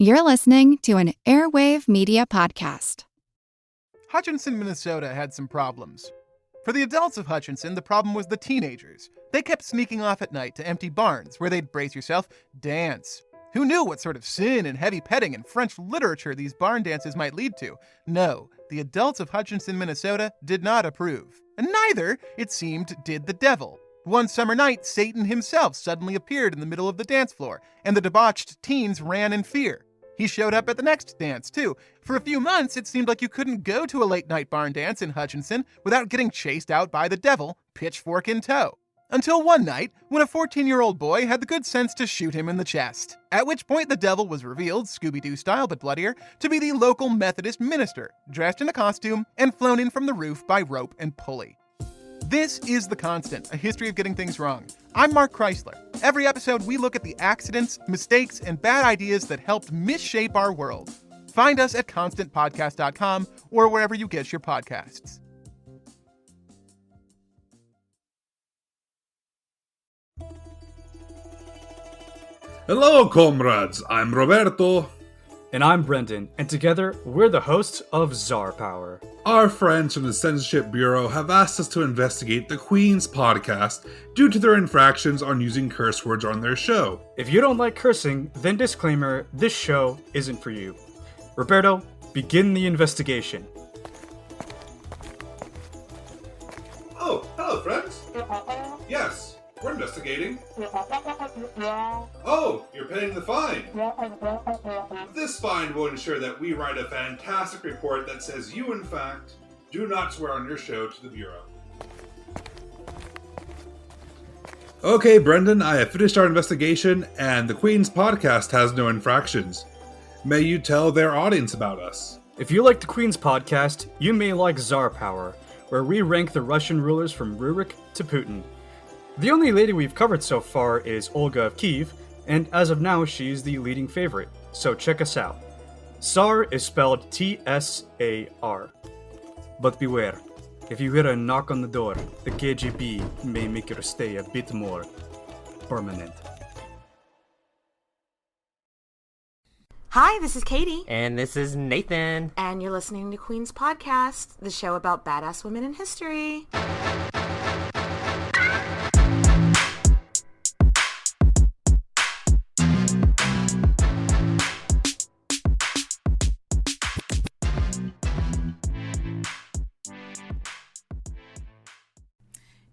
You're listening to an Airwave Media Podcast. Hutchinson, Minnesota had some problems. For the adults of Hutchinson, the problem was the teenagers. They kept sneaking off at night to empty barns where they'd, brace yourself, dance. Who knew what sort of sin and heavy petting and French literature these barn dances might lead to? No, the adults of Hutchinson, Minnesota did not approve. And neither, it seemed, did the devil. One summer night, Satan himself suddenly appeared in the middle of the dance floor, and the debauched teens ran in fear. He showed up at the next dance, too. For a few months, it seemed like you couldn't go to a late-night barn dance in Hutchinson without getting chased out by the devil, pitchfork in tow. Until one night, when a 14-year-old boy had the good sense to shoot him in the chest. At which point the devil was revealed, Scooby-Doo style but bloodier, to be the local Methodist minister, dressed in a costume and flown in from the roof by rope and pulley. This is The Constant, a history of getting things wrong. I'm Mark Chrysler. Every episode, we look at the accidents, mistakes, and bad ideas that helped misshape our world. Find us at constantpodcast.com or wherever you get your podcasts. Hello, comrades. I'm Roberto. And I'm Brendan, and together, we're the hosts of Czar Power. Our friends from the Censorship Bureau have asked us to investigate the Queen's podcast due to their infractions on using curse words on their show. If you don't like cursing, then disclaimer, this show isn't for you. Roberto, begin the investigation. Oh, hello, friends. Yes, we're investigating. Oh, you're paying the fine. This fine will ensure that we write a fantastic report that says you, in fact, do not swear on your show to the Bureau. Okay, Brendan, I have finished our investigation, and the Queen's podcast has no infractions. May you tell their audience about us. If you like the Queen's podcast, you may like Czar Power, where we rank the Russian rulers from Rurik to Putin. The only lady we've covered so far is Olga of Kiev, and as of now, she's the leading favorite, so check us out. Tsar is spelled T-S-A-R. But beware, if you hear a knock on the door, the KGB may make your stay a bit more permanent. Hi, this is Katie. And this is Nathan. And you're listening to Queen's Podcast, the show about badass women in history.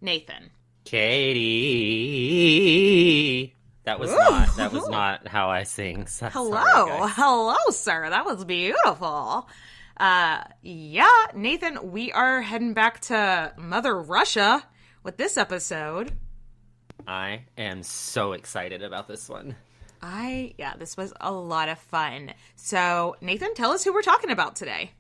Nathan. Katie. That was not how I sing. So Hello, sir. That was beautiful. Nathan, we are heading back to Mother Russia with this episode. I am so excited about this one. This was a lot of fun. So, Nathan, tell us who we're talking about today.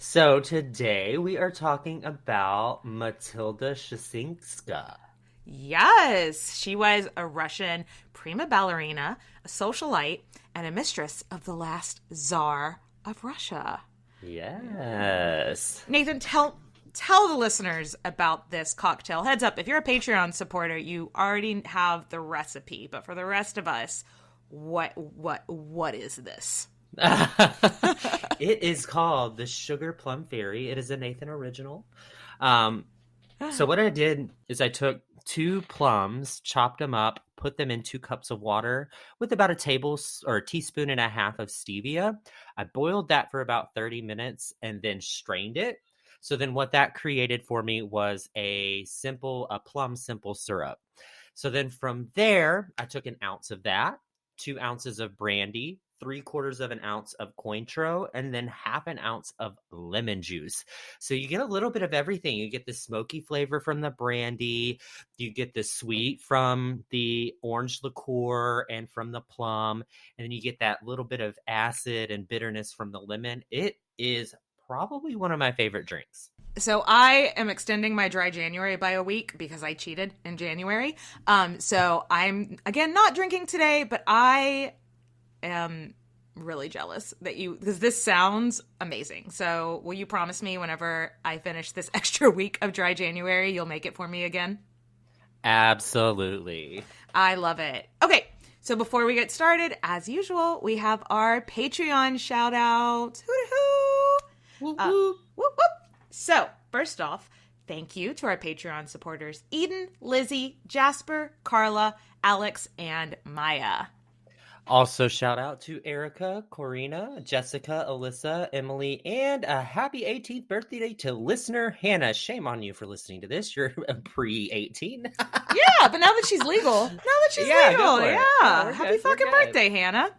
So today we are talking about Mathilde Kschessinska. Yes, she was a Russian prima ballerina, a socialite, and a mistress of the last Tsar of Russia. Yes. Nathan, tell the listeners about this cocktail. Heads up, if you're a Patreon supporter, you already have the recipe. But for the rest of us, what is this? It is called the Sugar Plum Fairy. It is a Nathan original. So what I did is I took 2 plums, chopped them up, put them in 2 cups of water with about a teaspoon and a half of stevia. I boiled that for about 30 minutes and then strained it. So then what that created for me was a plum simple syrup. So then from there, I took an ounce of that, 2 ounces of brandy, 3/4 of an ounce of Cointreau, and then 1/2 ounce of lemon juice. So you get a little bit of everything. You get the smoky flavor from the brandy, you get the sweet from the orange liqueur and from the plum, and then you get that little bit of acid and bitterness from the lemon. It is probably one of my favorite drinks. So I am extending my dry January by a week because I cheated in January. So I'm, again, not drinking today, but I am really jealous that because this sounds amazing. So will you promise me whenever I finish this extra week of dry January, you'll make it for me again? Absolutely. I love it. Okay, So before we get started, as usual, we have our Patreon shout out. Whoop whoop. So first off, thank you to our Patreon supporters, Eden, Lizzie, Jasper, Carla, Alex, and Maya. Also, shout out to Erica, Corina, Jessica, Alyssa, Emily, and a happy 18th birthday to listener Hannah. Shame on you for listening to this. You're pre-18. Yeah, but now that she's legal. Happy fucking birthday, Hannah.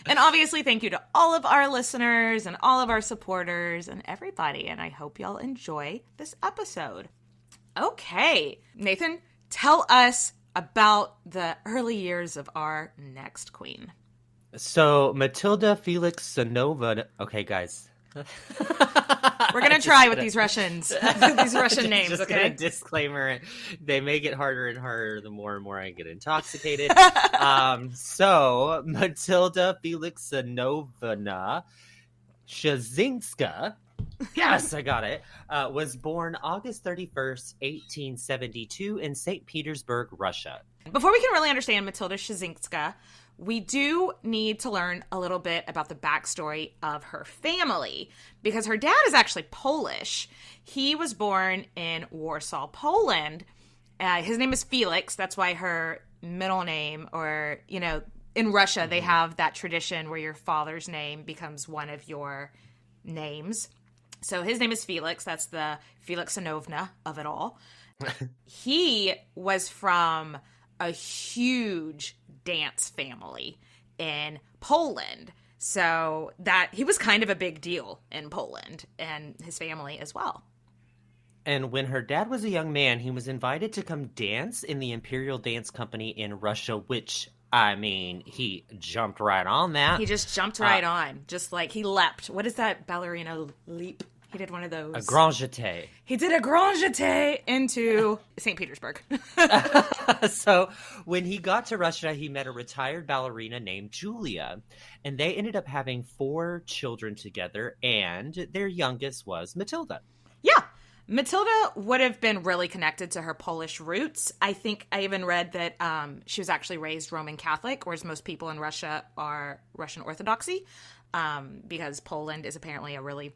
And obviously, thank you to all of our listeners and all of our supporters and everybody. And I hope y'all enjoy this episode. Okay, Nathan, tell us about the early years of our next queen. So, Mathilde Felix Sanova. Okay, guys. We're going to try with these Russians. These Russian names, just okay? A disclaimer. They may get harder and harder the more and more I get intoxicated. So, Mathilde Felix Sanovna Kschessinska. Yes, I got it. Was born August 31st, 1872 in St. Petersburg, Russia. Before we can really understand Mathilde Kschessinska, we do need to learn a little bit about the backstory of her family, because her dad is actually Polish. He was born in Warsaw, Poland. His name is Felix. That's why her middle name, or, you know, in Russia, they have that tradition where your father's name becomes one of your names. So his name is Felix. That's the Felix Sanovna of it all. He was from a huge dance family in Poland. So that he was kind of a big deal in Poland, and his family as well. And when her dad was a young man, he was invited to come dance in the Imperial Dance Company in Russia, which, I mean, he jumped right on that. He just jumped right on. Just like he leapt. What is that ballerina leap? He did one of those. A grand jeté. He did a grand jeté into St. Petersburg. So when he got to Russia, he met a retired ballerina named Julia. And they ended up having 4 children together. And their youngest was Matilda. Yeah. Matilda would have been really connected to her Polish roots. I think I even read that she was actually raised Roman Catholic, whereas most people in Russia are Russian Orthodoxy, because Poland is apparently a really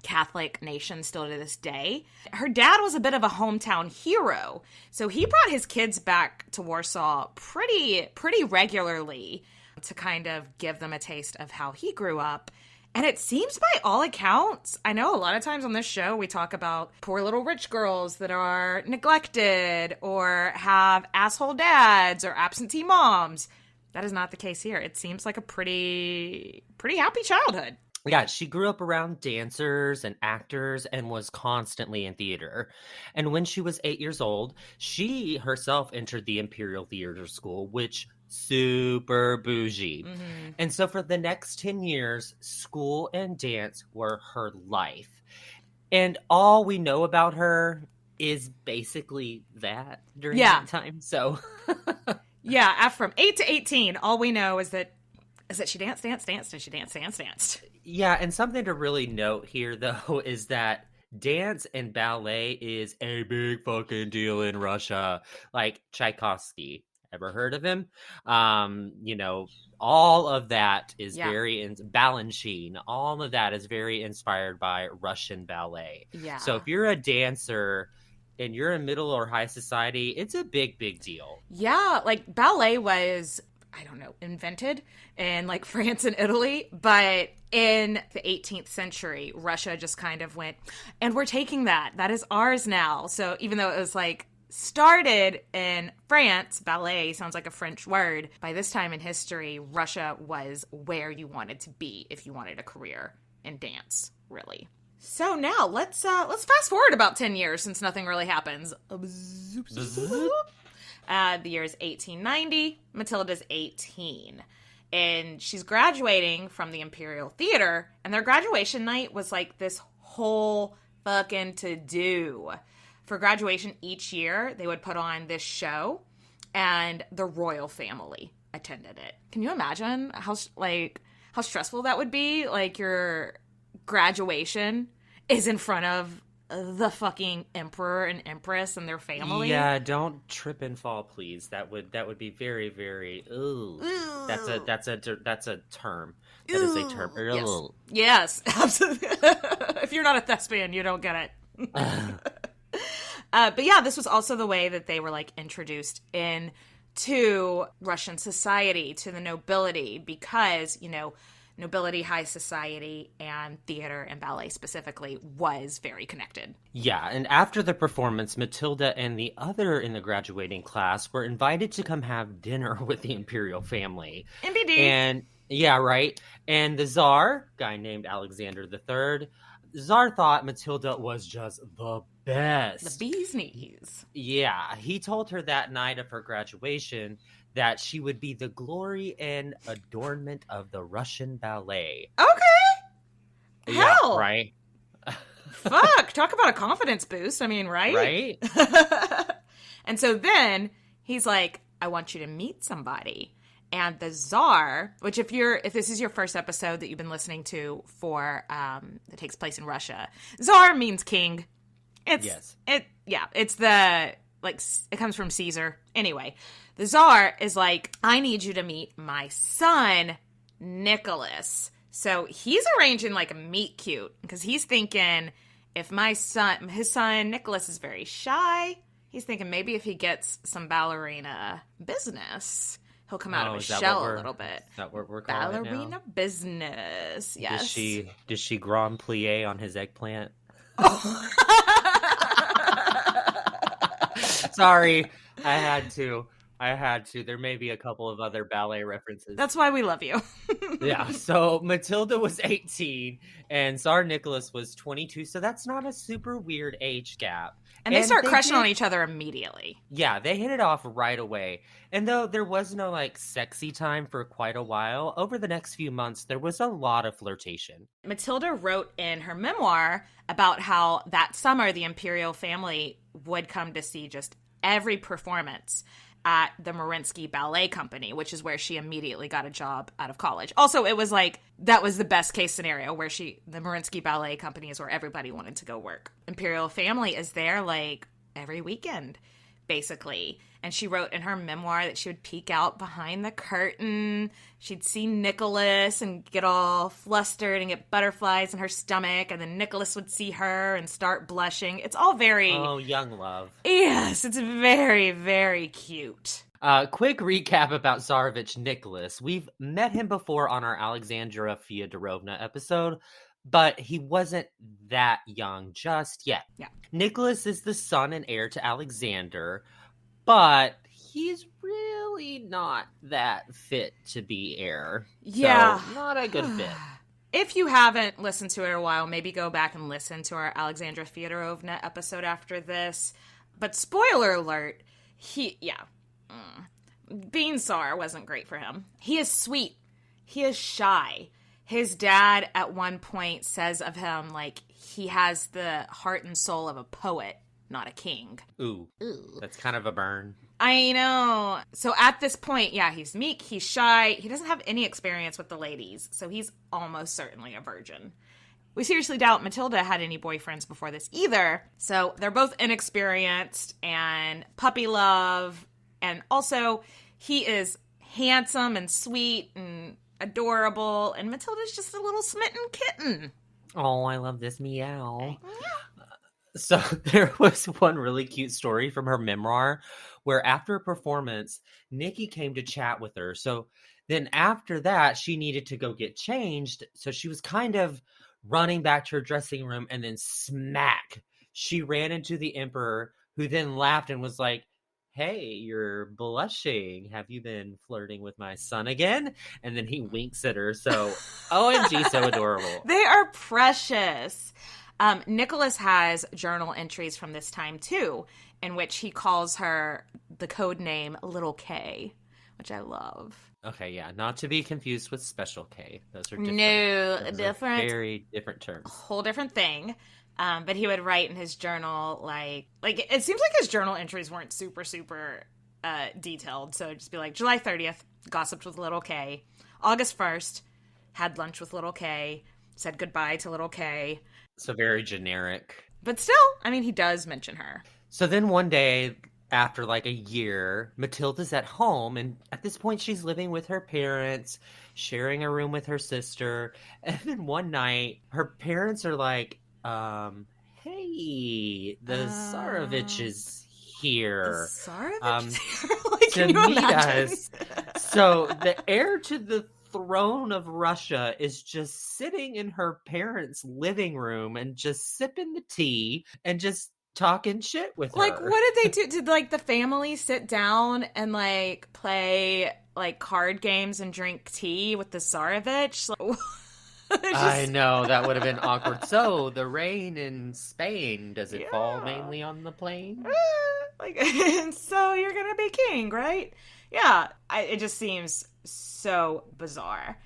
Catholic nation still to this day. Her dad was a bit of a hometown hero, so he brought his kids back to Warsaw pretty regularly to kind of give them a taste of how he grew up. And it seems by all accounts, I know a lot of times on this show we talk about poor little rich girls that are neglected or have asshole dads or absentee moms. That is not the case here. It seems like a pretty happy childhood. Yeah, she grew up around dancers and actors and was constantly in theater. And when she was 8 years old, she herself entered the Imperial Theater School, which super bougie. Mm-hmm. And so for the next 10 years, school and dance were her life. And all we know about her is basically that during that time. So yeah, from 8 to 18, all we know is that she danced, and she danced. Yeah, and something to really note here, though, is that dance and ballet is a big fucking deal in Russia. Like Tchaikovsky. Ever heard of him? You know, all of that is very Balanchine. All of that is very inspired by Russian ballet. Yeah. So if you're a dancer and you're in middle or high society, it's a big deal. Yeah, like ballet was, I don't know, invented in like France and Italy, but in the 18th century, Russia just kind of went, and we're taking that. That is ours now. So even though it was like started in France, ballet sounds like a French word. By this time in history, Russia was where you wanted to be if you wanted a career in dance, really. So now let's fast forward about 10 years since nothing really happens. The year is 1890. Matilda's 18. And she's graduating from the Imperial Theater, and their graduation night was like this whole fucking to-do. For graduation each year, they would put on this show, and the royal family attended it. Can you imagine how stressful that would be? Like, your graduation is in front of the fucking emperor and empress and their family. Yeah, don't trip and fall, please. That would be very, very. Ooh. That's a term. That is a term. Yes, absolutely. If you're not a thespian, you don't get it. But yeah, this was also the way that they were like introduced into Russian society, to the nobility, because, you know, nobility, high society, and theater and ballet specifically was very connected. Yeah, and after the performance, Matilda and the other in the graduating class were invited to come have dinner with the imperial family. MBD. And yeah, right. And the Tsar, guy named Alexander III, the Tsar thought Matilda was just the best. The bee's knees. Yeah, he told her that night of her graduation that she would be the glory and adornment of the Russian ballet. Okay. Yeah, Hell. right? Fuck. Talk about a confidence boost. I mean, right? Right? And so then he's like, I want you to meet somebody. And the Tsar, which if this is your first episode that you've been listening to for, that takes place in Russia, Tsar means king. It's the, like, it comes from Caesar. Anyway, the Tsar is like, I need you to meet my son, Nicholas. So he's arranging like a meet cute, because he's thinking if his son Nicholas is very shy, he's thinking maybe if he gets some ballerina business, he'll come out of his shell a little bit. Is that what we're calling it now? Ballerina business, yes. Does she grand plie on his eggplant? Sorry, I had to. There may be a couple of other ballet references. That's why we love you. Yeah, so Matilda was 18 and Tsar Nicholas was 22, so that's not a super weird age gap. And they start crushing on each other immediately. Yeah, they hit it off right away. And though there was no, like, sexy time for quite a while, over the next few months, there was a lot of flirtation. Matilda wrote in her memoir about how that summer the imperial family would come to see just every performance at the Mariinsky Ballet Company, which is where she immediately got a job out of college. Also, it was like, that was the best case scenario, where the Mariinsky Ballet Company is where everybody wanted to go work. Imperial family is there like every weekend, basically. And she wrote in her memoir that she would peek out behind the curtain. She'd see Nicholas and get all flustered and get butterflies in her stomach. And then Nicholas would see her and start blushing. It's all very... Oh, young love. Yes, it's very, very cute. Quick recap about Tsarevich Nicholas. We've met him before on our Alexandra Fyodorovna episode, but he wasn't that young just yet. Yeah. Nicholas is the son and heir to Alexander, but he's really not that fit to be heir. Yeah. So, not a good fit. If you haven't listened to it in a while, maybe go back and listen to our Alexandra Fyodorovna episode after this. But spoiler alert, being Tsar wasn't great for him. He is sweet. He is shy. His dad at one point says of him, like, he has the heart and soul of a poet, not a king. Ooh. That's kind of a burn. I know. So at this point, yeah, he's meek, he's shy, he doesn't have any experience with the ladies, so he's almost certainly a virgin. We seriously doubt Matilda had any boyfriends before this either, so they're both inexperienced and puppy love, and also he is handsome and sweet and adorable, and Matilda's just a little smitten kitten. Oh, I love this meow. So there was one really cute story from her memoir where after a performance, Nikki came to chat with her. So then after that, she needed to go get changed. So she was kind of running back to her dressing room, and then smack, she ran into the emperor, who then laughed and was like, hey, you're blushing. Have you been flirting with my son again? And then he winks at her. So, OMG, so adorable. They are precious. Nicholas has journal entries from this time, too, in which he calls her the code name Little K, which I love. Okay, yeah, not to be confused with Special K. Those are different. No, Those different. are very different terms. Whole different thing. But he would write in his journal, like it seems like his journal entries weren't super, super detailed. So it'd just be like, July 30th, gossiped with Little K. August 1st, had lunch with Little K. Said goodbye to Little K. So very generic. But still, I mean, he does mention her. So then one day, after like a year, Mathilde's at home, and at this point she's living with her parents, sharing a room with her sister. And then one night, her parents are like, hey, the Tsarevich is here. The Tsarevich is here? Like, to can you meet imagine? us. So the heir to the throne of Russia is just sitting in her parents' living room and just sipping the tea and just talking shit with her. Like, what did they do? Did, like, the family sit down and, like, play, like, card games and drink tea with the Tsarevich? Like, I know, that would have been awkward. So, the rain in Spain, does it fall mainly on the plain? Like, and so you're gonna be king, right? Yeah, it just seems so bizarre.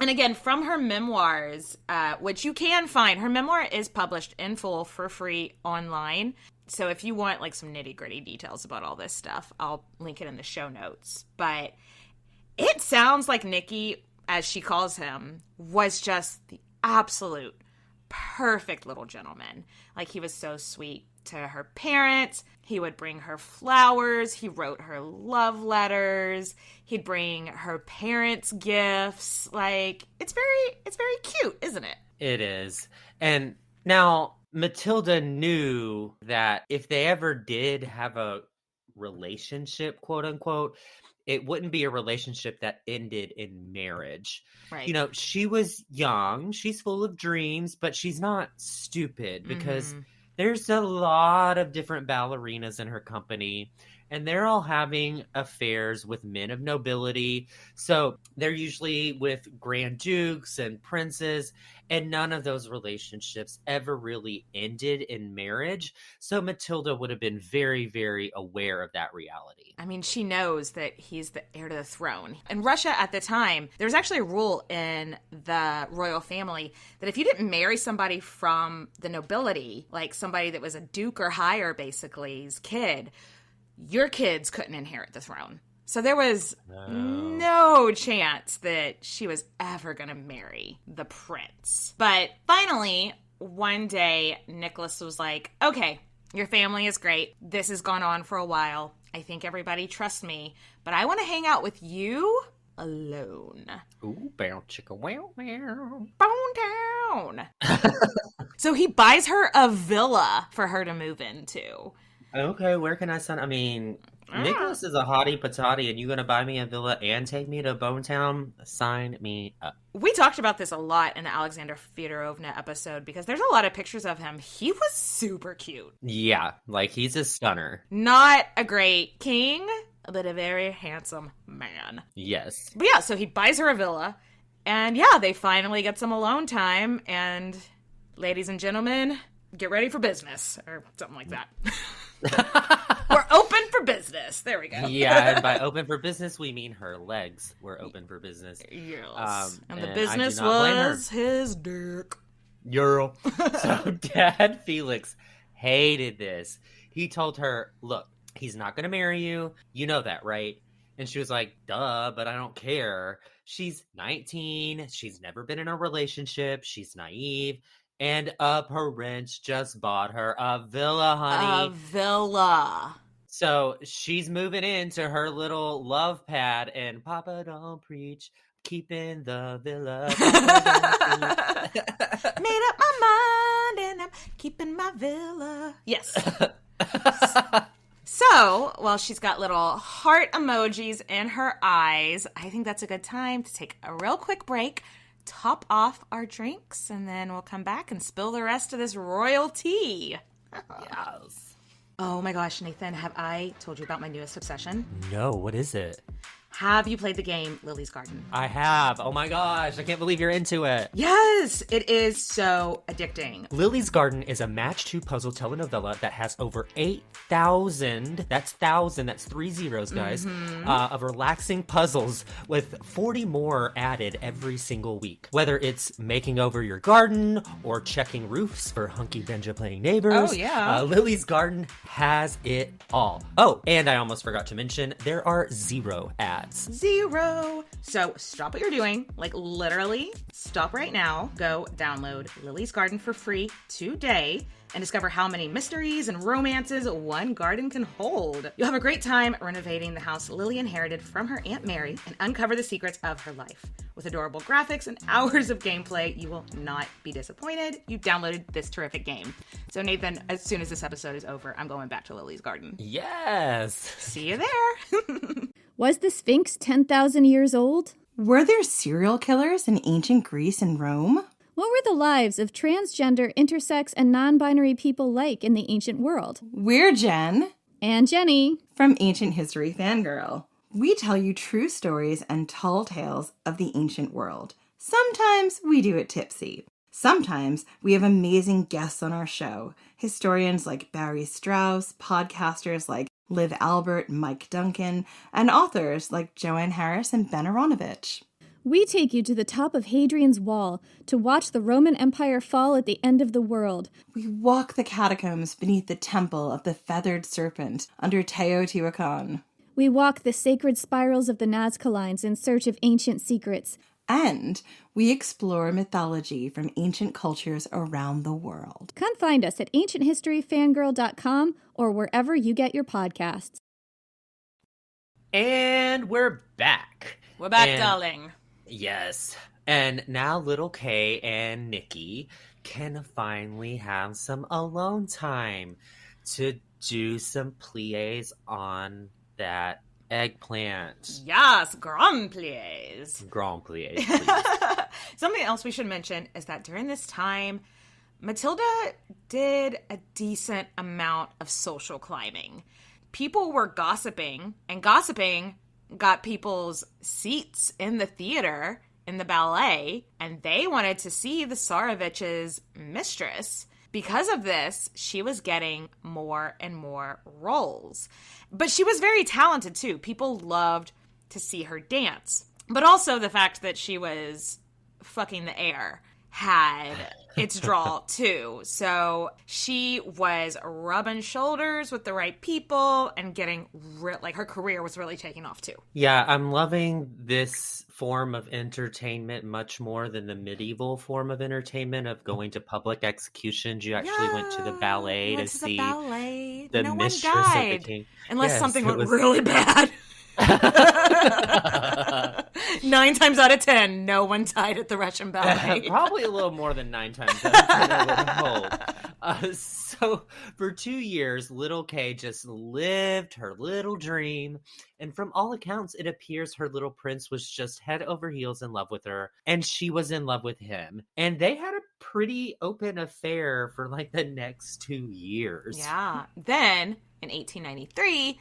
And again, from her memoirs, which you can find, her memoir is published in full for free online. So if you want, like, some nitty-gritty details about all this stuff, I'll link it in the show notes. But it sounds like Nicky, as she calls him, was just the absolute perfect little gentleman. Like, he was so sweet to her parents. He would bring her flowers. He wrote her love letters. He'd bring her parents gifts. Like, it's very cute, isn't it? It is. And now Mathilde knew that if they ever did have a relationship, quote unquote, it wouldn't be a relationship that ended in marriage. Right. You know, she was young, she's full of dreams, but she's not stupid because there's a lot of different ballerinas in her company, and they're all having affairs with men of nobility. So they're usually with Grand Dukes and princes, and none of those relationships ever really ended in marriage. So Mathilde would have been very, very aware of that reality. I mean, she knows that he's the heir to the throne. In Russia at the time, there was actually a rule in the royal family that if you didn't marry somebody from the nobility, like somebody that was a duke or higher, basically, his kid, your kids couldn't inherit the throne. So there was no chance that she was ever going to marry the prince. But finally, one day, Nicholas was like, okay, your family is great. This has gone on for a while. I think everybody trusts me, but I want to hang out with you alone. Ooh, bow chicka wow wow. Bone down. So he buys her a villa for her to move into. Okay, where can I sign? I mean, Nicholas is a hottie patati, and you gonna buy me a villa and take me to Bonetown? Sign me up. We talked about this a lot in the Alexander Fyodorovna episode because there's a lot of pictures of him. He was super cute. Yeah, like he's a stunner. Not a great king, but a very handsome man. Yes. But yeah, so he buys her a villa, and yeah, they finally get some alone time, and ladies and gentlemen, get ready for business, or something like that. We're open for business. There we go. Yeah, and by open for business, we mean her legs were open for business. Yes. And the and business I do not blame her. was his dick. Euro. So Dad Felix hated this. He told her, look, he's not going to marry you. You know that, right? And she was like, duh, but I don't care. She's 19. She's never been in a relationship. She's naive. And a prince just bought her a villa, honey. A villa. So she's moving into her little love pad, and Papa don't preach, keeping the villa. Made up my mind, and I'm keeping my villa. Yes. So, while she's got little heart emojis in her eyes, I think that's a good time to take a real quick break, top off our drinks, and then we'll come back and spill the rest of this royal tea. Yes. Oh my gosh, Nathan, have I told you about my newest obsession? No, what is it? Have you played the game Lily's Garden? I have. Oh my gosh, I can't believe you're into it. Yes, it is so addicting. Lily's Garden is a match 2 puzzle telenovela that has over 8,000, that's 3 zeros, guys, of relaxing puzzles with 40 more added every single week. Whether it's making over your garden or checking roofs for hunky benja playing neighbors. Oh, yeah. Lily's Garden has it all. Oh, and I almost forgot to mention, there are 0 ads. That's 0. So stop what you're doing. Like, literally, stop right now. Go download Lily's Garden for free today and discover how many mysteries and romances one garden can hold. You'll have a great time renovating the house Lily inherited from her Aunt Mary and uncover the secrets of her life. With adorable graphics and hours of gameplay, you will not be disappointed. You downloaded this terrific game. So Nathan, as soon as this episode is over, I'm going back to Lily's Garden. Yes! See you there! Was the Sphinx 10,000 years old? Were there serial killers in ancient Greece and Rome? What were the lives of transgender, intersex, and non-binary people like in the ancient world? We're Jen. And Jenny. From Ancient History Fangirl. We tell you true stories and tall tales of the ancient world. Sometimes we do it tipsy. Sometimes we have amazing guests on our show. Historians like Barry Strauss, podcasters like Liv Albert, Mike Duncan, and authors like Joanne Harris and Ben Aronovich. We take you to the top of Hadrian's Wall to watch the Roman Empire fall at the end of the world. We walk the catacombs beneath the temple of the feathered serpent under Teotihuacan. We walk the sacred spirals of the Nazca Lines in search of ancient secrets. And we explore mythology from ancient cultures around the world. Come find us at ancienthistoryfangirl.com or wherever you get your podcasts. And we're back. We're back, darling. Yes. And now little Kay and Nikki can finally have some alone time to do some pliés on that eggplant. Yes, grand pliés. Grand pliés, please. Something else we should mention is that during this time, Mathilde did a decent amount of social climbing. People were gossiping, and gossiping got people's seats in the theater, in the ballet, and they wanted to see the Tsarevich's mistress. Because of this, she was getting more and more roles. But she was very talented, too. People loved to see her dance. But also the fact that she was fucking the air had its draw, too. So she was rubbing shoulders with the right people and getting, her career was really taking off, too. Yeah, I'm loving this form of entertainment much more than the medieval form of entertainment of going to public executions. You actually went to the ballet to see the no mistress one died, of the king. unless something went really bad. 9 times out of 10, no one died at the Russian ballet. Probably a little more than 9 times out of 10, I would hope. So for 2 years, little Kay just lived her little dream. And from all accounts, it appears her little prince was just head over heels in love with her. And she was in love with him. And they had a pretty open affair for like the next 2 years. Yeah. Then, in 1893...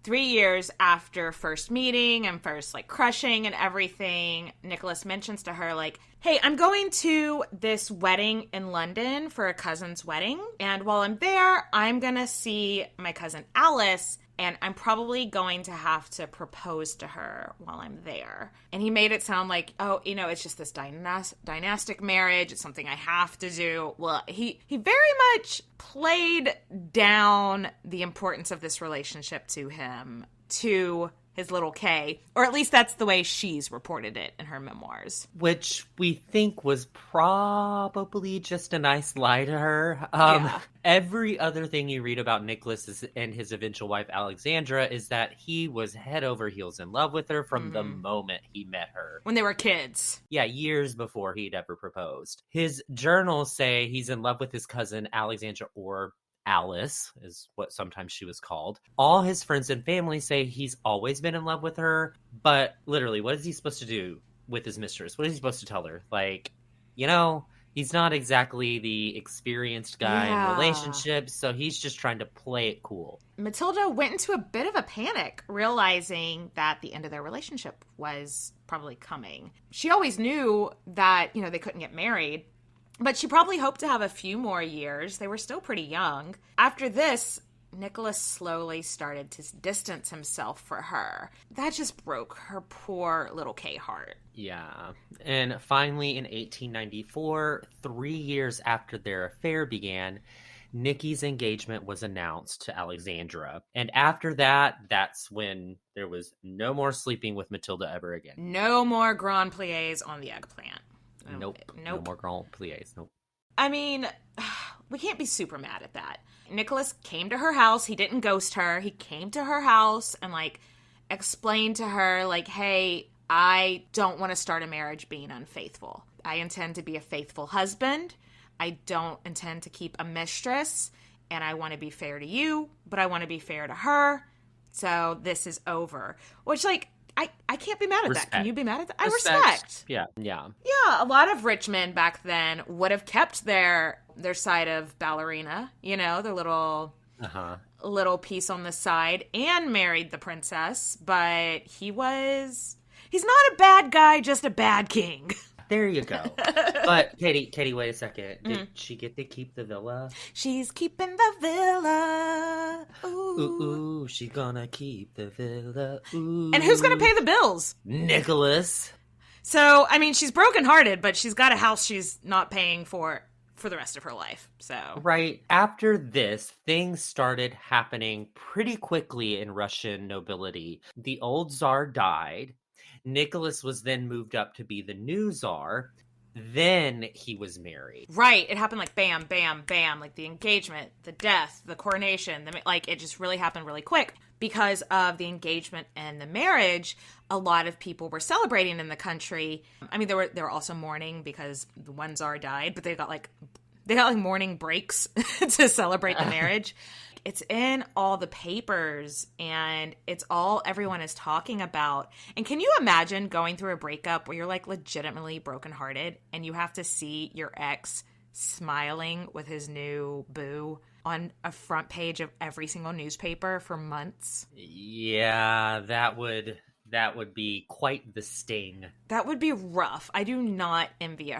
3 years after first meeting and first, crushing and everything, Nicholas mentions to her, hey, I'm going to this wedding in London for a cousin's wedding. And while I'm there, I'm going to see my cousin Alice, and I'm probably going to have to propose to her while I'm there. And he made it sound like, oh, it's just this dynastic marriage. It's something I have to do. Well, he very much played down the importance of this relationship to him, to his little Kay, or at least that's the way she's reported it in her memoirs. Which we think was probably just a nice lie to her. Yeah. Every other thing you read about Nicholas and his eventual wife Alexandra is that he was head over heels in love with her from the moment he met her. When they were kids. Yeah, years before he'd ever proposed. His journals say he's in love with his cousin Alexandra, or Alice is what sometimes she was called. All his friends and family say he's always been in love with her, but literally, what is he supposed to do with his mistress? What is he supposed to tell her? He's not exactly the experienced guy in relationships, so he's just trying to play it cool. Mathilde went into a bit of a panic, realizing that the end of their relationship was probably coming. She always knew that, they couldn't get married, but she probably hoped to have a few more years. They were still pretty young. After this, Nicholas slowly started to distance himself for her. That just broke her poor little Kay heart. Yeah. And finally, in 1894, 3 years after their affair began, Nikki's engagement was announced to Alexandra. And after that, that's when there was no more sleeping with Mathilde ever again. No more Grand Pliés on the eggplant. Nope. No more Grand Pliés. Nope. I mean, we can't be super mad at that. Nicholas came to her house. He didn't ghost her. He came to her house and, like, explained to her, like, hey, I don't want to start a marriage being unfaithful. I intend to be a faithful husband. I don't intend to keep a mistress. And I want to be fair to you, but I want to be fair to her. So this is over. Which, like, I can't be mad at that. Can you be mad at that? I respect. Yeah. Yeah, a lot of rich men back then would have kept their side of ballerina, you know, their little piece on the side, and married the princess, but he's not a bad guy, just a bad king. There you go. But Katie, wait a second. Did she get to keep the villa? She's keeping the villa. Ooh, she's gonna keep the villa. Ooh. And who's gonna pay the bills? Nicholas. So, I mean, she's brokenhearted, but she's got a house she's not paying for the rest of her life. So right after this, things started happening pretty quickly in Russian nobility. The old Tsar died. Nicholas was then moved up to be the new Tsar. Then he was married. Right. It happened like bam, bam, bam. Like the engagement, the death, the coronation. Like it just really happened really quick. Because of the engagement and the marriage, a lot of people were celebrating in the country. I mean, they were also mourning because the one Tsar died, but they got like morning breaks to celebrate the marriage. It's in all the papers, and it's all everyone is talking about. And can you imagine going through a breakup where you're like legitimately brokenhearted and you have to see your ex smiling with his new boo on a front page of every single newspaper for months? Yeah, that would be quite the sting. That would be rough. I do not envy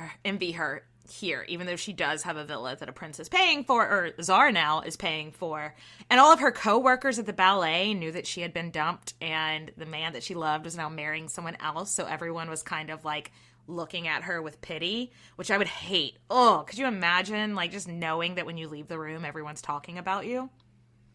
her here, even though she does have a villa that a prince is paying for, or Tsar now is paying for. And all of her co-workers at the ballet knew that she had been dumped and the man that she loved was now marrying someone else. So everyone was kind of like looking at her with pity, which I would hate. Oh, could you imagine like just knowing that when you leave the room, everyone's talking about you?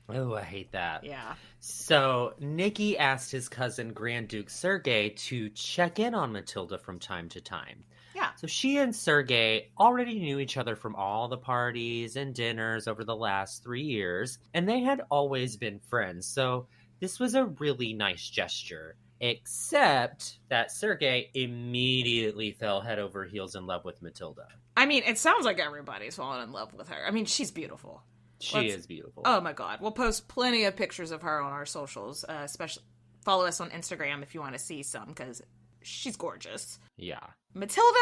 Oh, I hate that. Yeah. So Nicky asked his cousin Grand Duke Sergei to check in on Mathilde from time to time. Yeah. So she and Sergei already knew each other from all the parties and dinners over the last 3 years, and they had always been friends. So this was a really nice gesture, except that Sergei immediately fell head over heels in love with Mathilde. I mean, it sounds like everybody's fallen in love with her. I mean, she's beautiful. She is beautiful. Oh my God. We'll post plenty of pictures of her on our socials, especially follow us on Instagram if you want to see some, because she's gorgeous. Yeah. Mathilde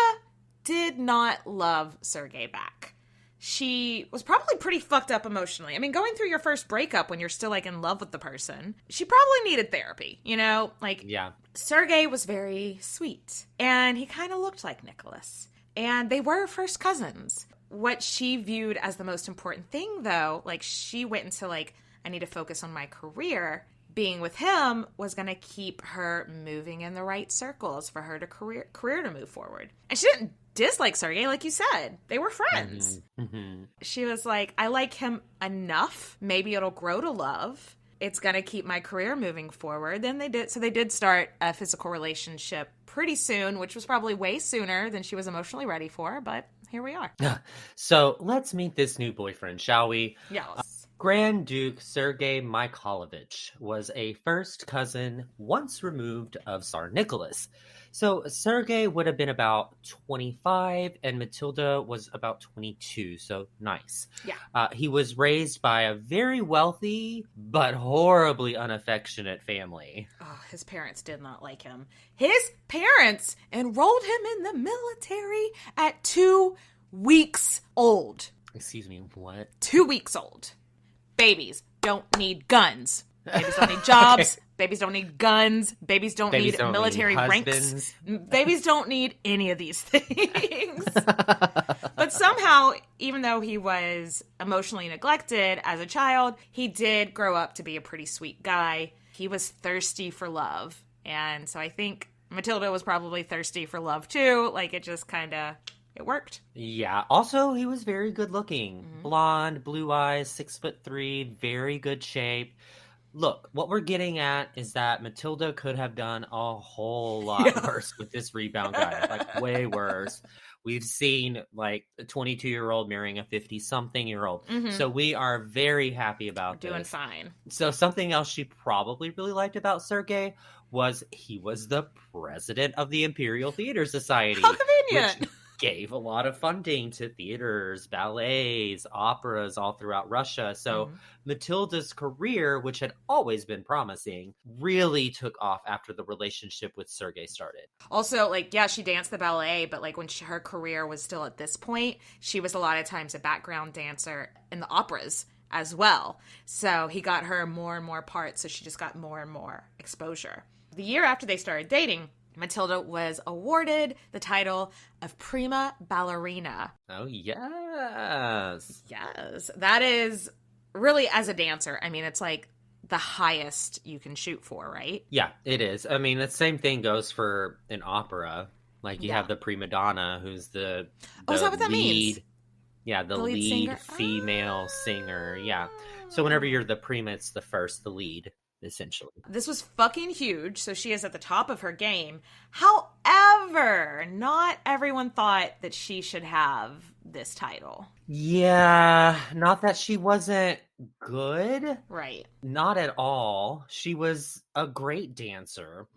did not love Sergei back. She was probably pretty fucked up emotionally. I mean, going through your first breakup when you're still like in love with the person, she probably needed therapy, you know? Like, yeah. Sergei was very sweet and he kind of looked like Nicholas. And they were first cousins. What she viewed as the most important thing, though, like she went into like, I need to focus on my career. Being with him was going to keep her moving in the right circles for her to career to move forward. And she didn't dislike Sergei, like you said. They were friends. Mm-hmm. She was like, I like him enough. Maybe it'll grow to love. It's going to keep my career moving forward. Then they did. So they did start a physical relationship pretty soon, which was probably way sooner than she was emotionally ready for. But here we are. So let's meet this new boyfriend, shall we? Yes. Grand Duke Sergei Mikhailovich was a first cousin once removed of Tsar Nicholas. So Sergei would have been about 25 and Mathilde was about 22, so nice. Yeah. He was raised by a very wealthy but horribly unaffectionate family. Oh, his parents did not like him. His parents enrolled him in the military at 2 weeks old. Excuse me, what? 2 weeks old. Babies don't need guns. Babies don't need jobs. Babies don't need guns. Babies don't need military ranks. Babies don't need any of these things. But somehow, even though he was emotionally neglected as a child, he did grow up to be a pretty sweet guy. He was thirsty for love. And so I think Mathilde was probably thirsty for love too. Like it just kind of it worked. Yeah. Also, he was very good looking. Blonde, blue eyes, 6'3", very good shape. Look, what we're getting at is that Matilda could have done a whole lot worse with this rebound guy. Like, way worse. We've seen, like, a 22-year-old marrying a 50-something-year-old. So we are very happy about this. Doing fine. So something else she probably really liked about Sergei was he was the president of the Imperial Theater Society. How convenient! Which gave a lot of funding to theaters, ballets, operas all throughout Russia. So Matilda's career, which had always been promising, really took off after the relationship with Sergei started. Also, like, yeah, she danced the ballet, but like when her career was still at this point, she was a lot of times a background dancer in the operas as well. So he got her more and more parts, so she just got more and more exposure. The year after they started dating, Matilda was awarded the title of prima ballerina. Oh, yes. Yes. That is really, as a dancer, I mean, it's like the highest you can shoot for, right? Yeah, it is. I mean, the same thing goes for an opera. Like, you have the prima donna, who's the is that what that means? Yeah, the lead singer? female singer. Yeah. So whenever you're the prima, it's the first, the lead, essentially. This was fucking huge, so she is at the top of her game. However, not everyone thought that she should have this title. Yeah, not that she wasn't good. Right. Not at all. She was a great dancer.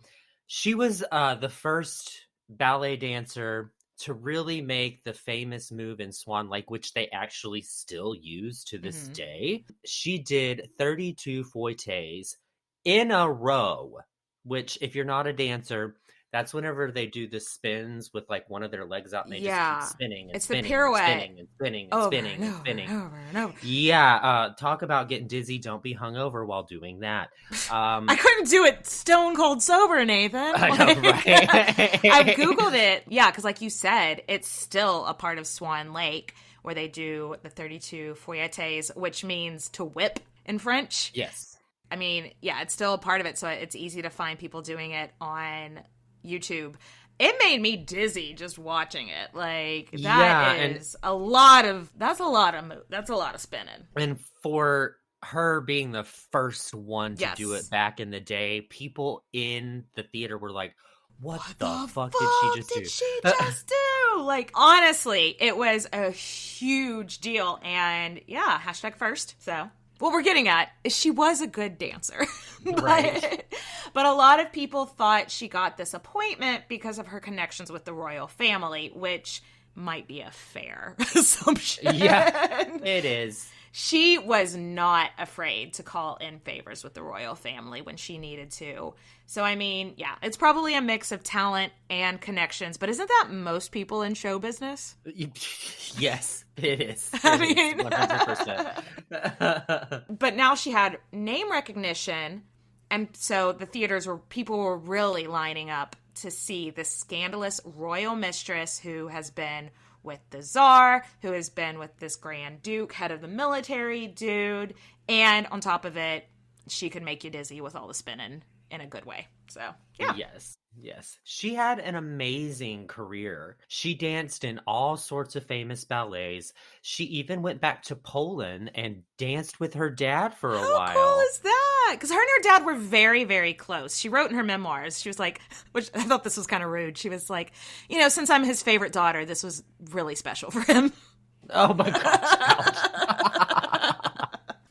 She was the first ballet dancer to really make the famous move in Swan Lake, which they actually still use to this day. She did 32 fouettes in a row, which if you're not a dancer, that's whenever they do the spins with like one of their legs out and they just keep spinning and it's spinning the pirouette. and spinning and spinning and spinning and spinning. Over and over. Yeah, talk about getting dizzy. Don't be hungover while doing that. I couldn't do it stone cold sober, Nathan. I know, right? I've Googled it. Yeah, because like you said, it's still a part of Swan Lake where they do the 32 fouettes, which means to whip in French. Yes. I mean, yeah, it's still a part of it, so it's easy to find people doing it on YouTube. It made me dizzy just watching it. Like, that's a lot of spinning. And for her being the first one to do it back in the day, people in the theater were like, what the fuck did she just do? Like, honestly, it was a huge deal. And yeah, #first. So what we're getting at is she was a good dancer. But a lot of people thought she got this appointment because of her connections with the royal family, which might be a fair assumption. Yeah, it is. She was not afraid to call in favors with the royal family when she needed to. So, I mean, yeah, it's probably a mix of talent and connections, but isn't that most people in show business? Yes, it is. I mean, 100%. But now she had name recognition, and so the people were really lining up to see this scandalous royal mistress who has been with the Tsar, who has been with this Grand Duke, head of the military dude, and on top of it, she could make you dizzy with all the spinning in a good way. So, yeah. Yes. She had an amazing career. She danced in all sorts of famous ballets. She even went back to Poland and danced with her dad for a while. How cool is that? Because her and her dad were very, very close. She wrote in her memoirs, she was like, which I thought this was kind of rude. She was like, since I'm his favorite daughter, this was really special for him. Oh my gosh.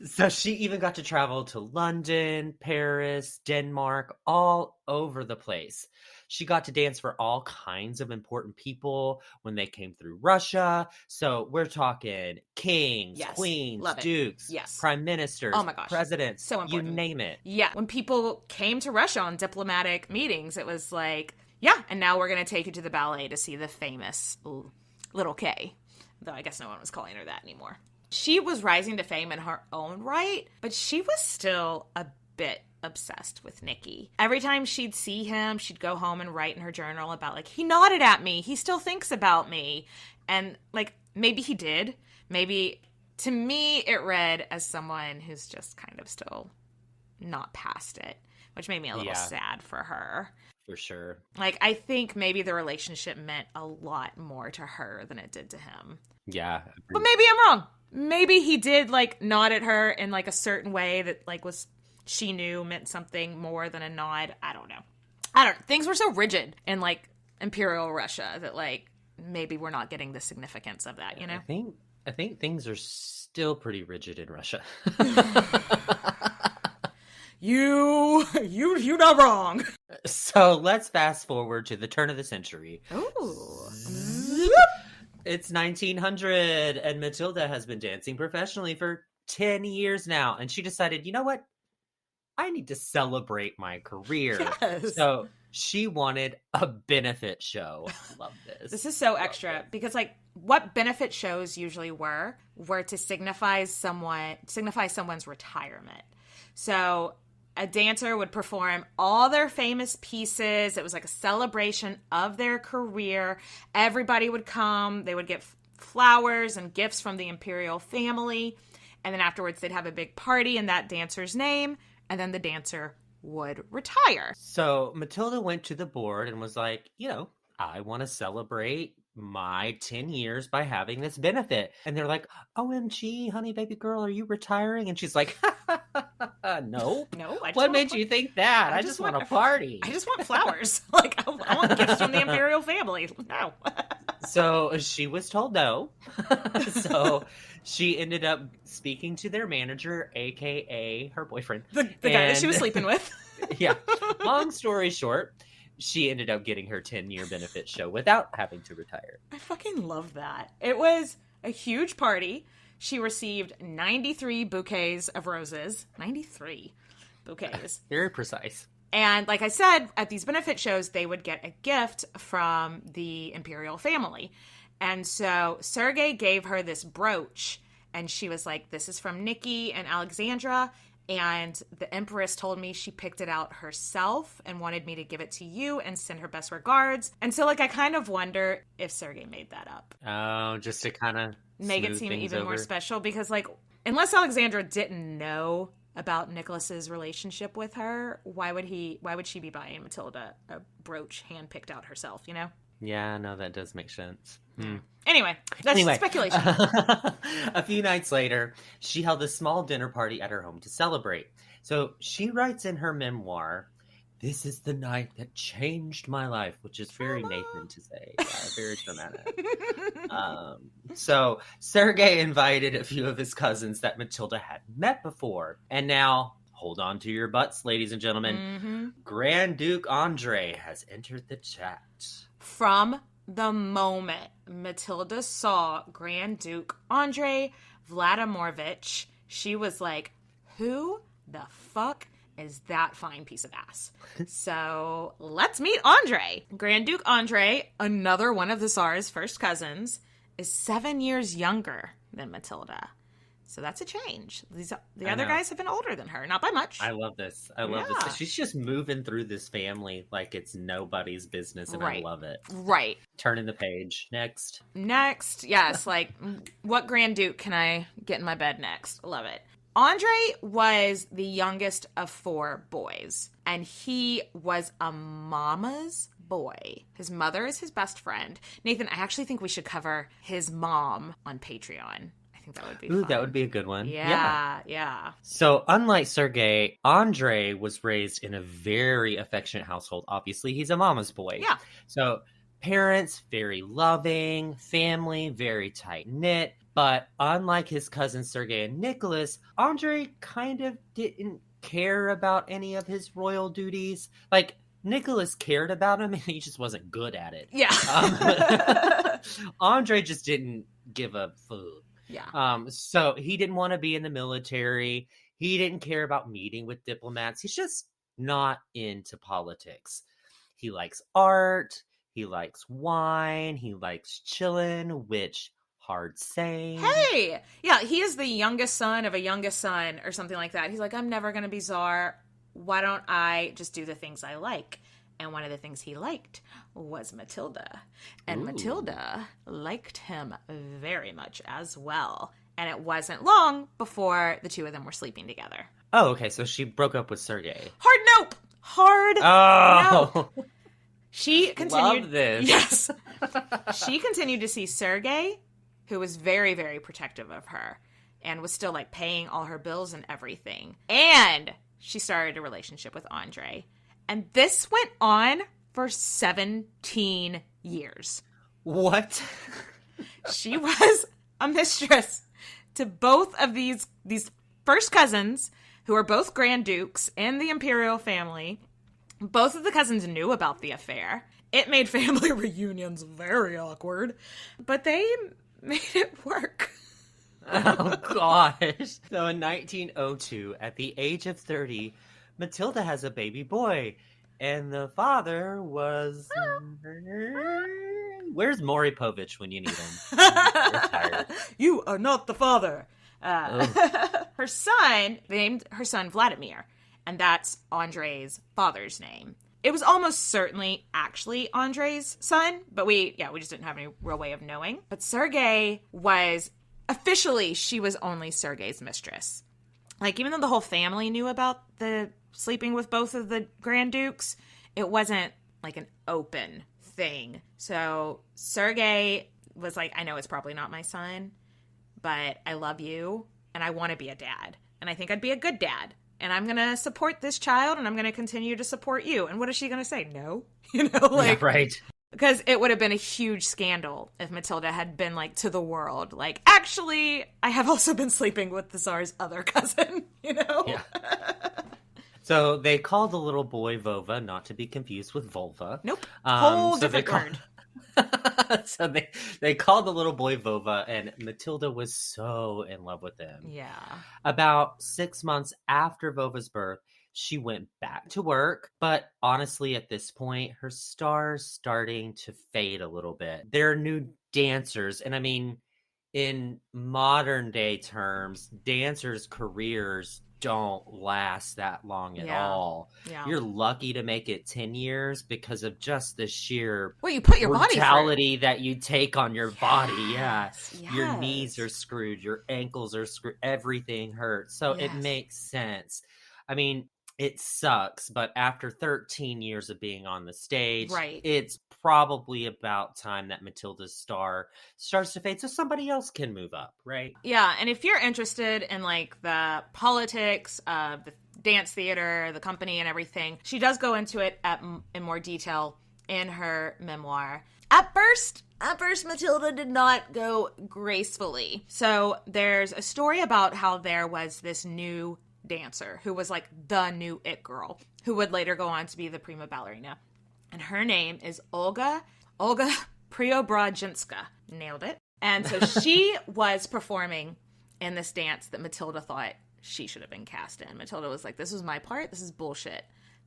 So she even got to travel to London, Paris, Denmark, all over the place. She got to dance for all kinds of important people when they came through Russia. So we're talking kings, queens, dukes, prime ministers, presidents, so important. You name it. Yeah. When people came to Russia on diplomatic meetings, it was like, yeah, and now we're going to take you to the ballet to see the famous Little K. Though I guess no one was calling her that anymore. She was rising to fame in her own right, but she was still a bit obsessed with Nicky. Every time she'd see him, she'd go home and write in her journal about, like, he nodded at me, he still thinks about me. And, like, maybe he did. Maybe, to me, it read as someone who's just kind of still not past it, which made me a little sad for her. For sure. Like, I think maybe the relationship meant a lot more to her than it did to him. Yeah. But maybe I'm wrong. Maybe he did, like, nod at her in, like, a certain way that, like, she knew meant something more than a nod. I don't know. Things were so rigid in, like, Imperial Russia that, like, maybe we're not getting the significance of that, you know? I think things are still pretty rigid in Russia. You're not wrong. So let's fast forward to the turn of the century. Ooh. It's 1900, and Matilda has been dancing professionally for 10 years now, and she decided, you know what? I need to celebrate my career. Yes. So she wanted a benefit show. Love this. This is so extra because, like, what benefit shows usually were to signify someone's retirement. So a dancer would perform all their famous pieces. It was like a celebration of their career. Everybody would come. They would get flowers and gifts from the imperial family. And then afterwards, they'd have a big party in that dancer's name. And then the dancer would retire. So Matilda went to the board and was like, I want to celebrate my 10 years by having this benefit. And they're like, OMG, honey, baby girl, are you retiring? And she's like, nope. No, what made you think that? I just want a party. I just want flowers. Like, I want gifts from the imperial family. No. So she was told no. So she ended up speaking to their manager, a.k.a. her boyfriend. The guy that she was sleeping with. Yeah. Long story short, she ended up getting her 10-year benefit show without having to retire. I fucking love that. It was a huge party. She received 93 bouquets of roses. 93 bouquets. Very precise. And like I said, at these benefit shows, they would get a gift from the imperial family. And so Sergei gave her this brooch, and she was like, this is from Nikki and Alexandra. And the Empress told me she picked it out herself and wanted me to give it to you and send her best regards. And so, like, I kind of wonder if Sergei made that up. Oh, just to kind of make it seem even more special. Because, like, unless Alexandra didn't know about Nicholas's relationship with her, why would she be buying Matilda a brooch hand-picked out herself, you know? Yeah, no, that does make sense. Anyway, that's speculation. A few nights later, she held a small dinner party at her home to celebrate. So she writes in her memoir, "This is the night that changed my life," which is very Nathan to say. Yeah, very dramatic. So Sergei invited a few of his cousins that Matilda had met before. And now, hold on to your butts, ladies and gentlemen. Grand Duke Andre has entered the chat. From the moment Matilda saw Grand Duke Andre Vladimirovich, she was like, who the fuck is that fine piece of ass? So let's meet Andre. Grand Duke Andre, another one of the Tsar's first cousins, is 7 years younger than Matilda. So that's a change. The other guys have been older than her, not by much. I love this. I love this. She's just moving through this family like it's nobody's business, and I love it. Right. Turning the page. Next, yes. Like, what Grand Duke can I get in my bed next? Love it. Andre was the youngest of 4 boys, and he was a mama's boy. His mother is his best friend. Nathan, I actually think we should cover his mom on Patreon. That would be fun. That would be a good one. Yeah. So, unlike Sergei, Andre was raised in a very affectionate household. Obviously, he's a mama's boy. Yeah. So, parents, very loving, family, very tight-knit. But unlike his cousins Sergei and Nicholas, Andre kind of didn't care about any of his royal duties. Like, Nicholas cared about him, and he just wasn't good at it. Yeah. Andre just didn't give a fuck. Yeah. So he didn't want to be in the military. He didn't care about meeting with diplomats. He's just not into politics. He likes art. He likes wine. He likes chillin', which hard saying. Hey! Yeah, he is the youngest son of a youngest son or something like that. He's like, I'm never going to be czar. Why don't I just do the things I like? And one of the things he liked was Matilda. And Matilda liked him very much as well. And it wasn't long before the two of them were sleeping together. Oh, okay. So she broke up with Sergei. Hard nope! Hard nope. She continued. Love this. Yes. She continued to see Sergei, who was very, very protective of her and was still like paying all her bills and everything. And she started a relationship with Andre. And this went on for 17 years. What? She was a mistress to both of these first cousins, who are both Grand Dukes in the imperial family. Both of the cousins knew about the affair. It made family reunions very awkward, but they made it work. Oh, gosh. So in 1902, at the age of 30, Matilda has a baby boy. And the father was... Where's Maury Povich when you need him? Retired. You are not the father. Her son, they named her son Vladimir. And that's Andre's father's name. It was almost certainly actually Andre's son, but we just didn't have any real way of knowing. But Sergei was, officially, she was only Sergei's mistress. Like, even though the whole family knew about the sleeping with both of the Grand Dukes, it wasn't like an open thing. So Sergei was like, I know it's probably not my son, but I love you and I want to be a dad. And I think I'd be a good dad. And I'm going to support this child, and I'm going to continue to support you. And what is she going to say? No? You know, like, yeah, right. Because it would have been a huge scandal if Matilda had been like to the world, like, actually, I have also been sleeping with the Tsar's other cousin, you know? Yeah. So they called the little boy Vova, not to be confused with vulva. Nope. Whole so different word. So they called the little boy Vova, and Matilda was so in love with him. Yeah. About 6 months after Vova's birth, she went back to work, but honestly, at this point, her star's starting to fade a little bit. There are new dancers, and I mean, in modern day terms, dancers' careers don't last that long at all. Yeah. You're lucky to make it 10 years because of just the sheer you put your brutality that you take on your body. Yeah. Yes. Your knees are screwed, your ankles are screwed, everything hurts. So it makes sense. I mean, it sucks, but after 13 years of being on the stage, right, it's probably about time that Matilda's star starts to fade so somebody else can move up, right? Yeah, and if you're interested in like the politics of the dance theater, the company and everything, she does go into it in more detail in her memoir. At first, Matilda did not go gracefully. So there's a story about how there was this new dancer who was like the new it girl who would later go on to be the prima ballerina, and her name is Olga Preobrazhenska. Nailed it. And so she was performing in this dance that Matilda thought she should have been cast in. Matilda was like, this was my part, this is bullshit,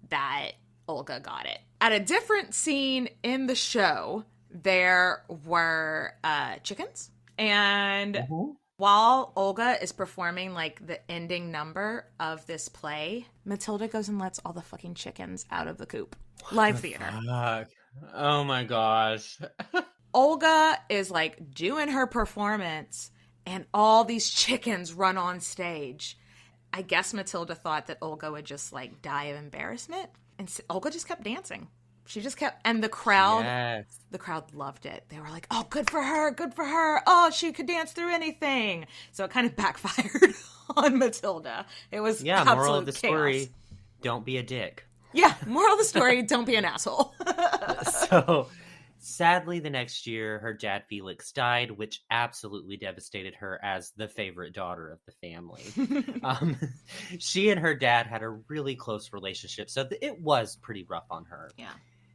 that Olga got it. At a different scene in the show, there were chickens, and while Olga is performing, like, the ending number of this play, Matilda goes and lets all the fucking chickens out of the coop. Live theater. Fuck. Oh my gosh. Olga is, like, doing her performance, and all these chickens run on stage. I guess Matilda thought that Olga would just, like, die of embarrassment, and Olga just kept dancing. She just kept, and the crowd loved it. They were like, oh, good for her. Oh, she could dance through anything. So it kind of backfired on Matilda. It was moral of the chaos. Story, don't be a dick. Yeah, moral of the story, don't be an asshole. So, sadly, the next year, her dad Felix died, which absolutely devastated her as the favorite daughter of the family. She and her dad had a really close relationship, so it was pretty rough on her. Yeah.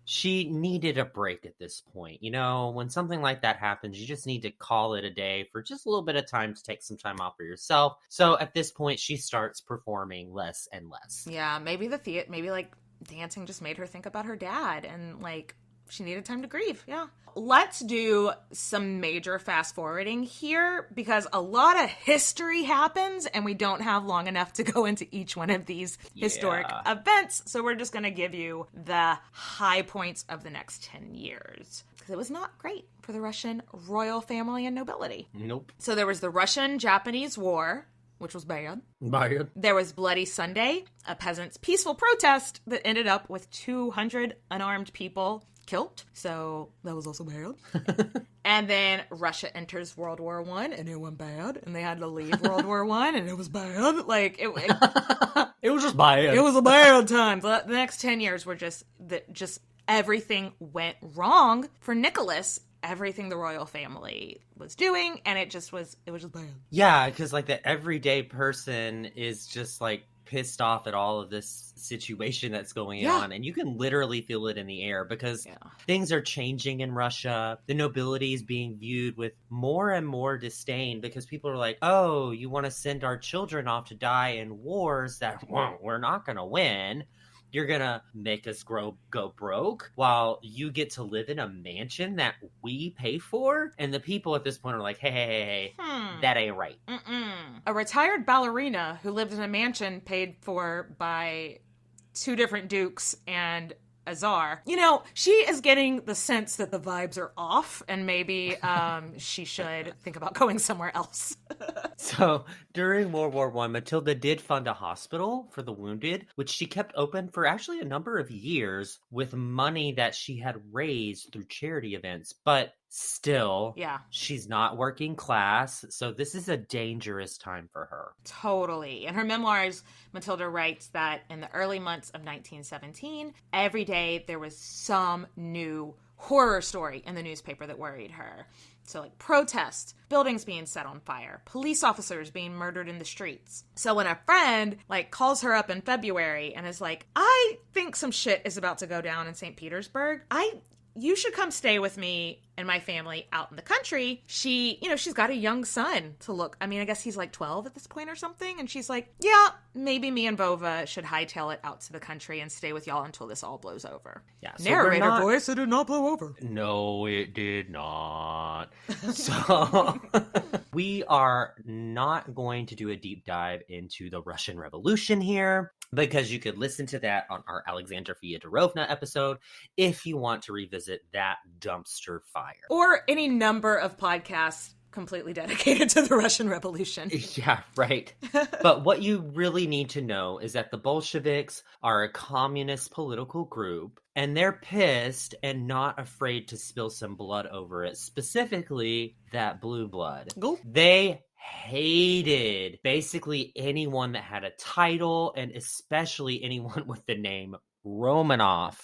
She needed a break at this point. You know, when something like that happens, you just need to call it a day for just a little bit of time to take some time off for yourself. So at this point, she starts performing less and less. Yeah, maybe like dancing just made her think about her dad, and like she needed time to grieve. Yeah. Let's do some major fast forwarding here because a lot of history happens and we don't have long enough to go into each one of these historic events. So we're just going to give you the high points of the next 10 years. Because it was not great for the Russian royal family and nobility. Nope. So there was the Russian-Japanese War, which was bad. There was Bloody Sunday, a peasants' peaceful protest that ended up with 200 unarmed people kilt, so that was also bad. And then Russia enters World War I, and it went bad, and they had to leave World War I, and it was bad. Like, it was just bad. It was a bad time. The next 10 years were just everything went wrong for Nicholas. Everything the royal family was doing, and it was just bad. Yeah, because like the everyday person is just like pissed off at all of this situation that's going on, and you can literally feel it in the air because things are changing in Russia. The nobility is being viewed with more and more disdain because people are like, oh, you want to send our children off to die in wars that we're not going to win. You're going to make us go broke while you get to live in a mansion that we pay for? And the people at this point are like, hey, that ain't right. A retired ballerina who lived in a mansion paid for by 2 different dukes and a czar. You know, she is getting the sense that the vibes are off, and maybe she should think about going somewhere else. So during World War I, Matilda did fund a hospital for the wounded, which she kept open for actually a number of years with money that she had raised through charity events. But still, she's not working class, so this is a dangerous time for her. Totally. In her memoirs, Matilda writes that in the early months of 1917, every day there was some new horror story in the newspaper that worried her. So like protests, buildings being set on fire, police officers being murdered in the streets. So when a friend like calls her up in February and is like, I think some shit is about to go down in St. Petersburg. You should come stay with me and my family out in the country. She's got a young son to look. I mean, I guess he's like 12 at this point or something. And she's like, yeah, maybe me and Vova should hightail it out to the country and stay with y'all until this all blows over. Yeah. So narrator voice, it did not blow over. No, it did not. So we are not going to do a deep dive into the Russian Revolution here, because you could listen to that on our Alexandra Fyodorovna episode if you want to revisit that dumpster fire. Or any number of podcasts completely dedicated to the Russian Revolution. Yeah, right. But what you really need to know is that the Bolsheviks are a communist political group, and they're pissed and not afraid to spill some blood over it, specifically that blue blood. Go. They hated basically anyone that had a title, and especially anyone with the name Romanov.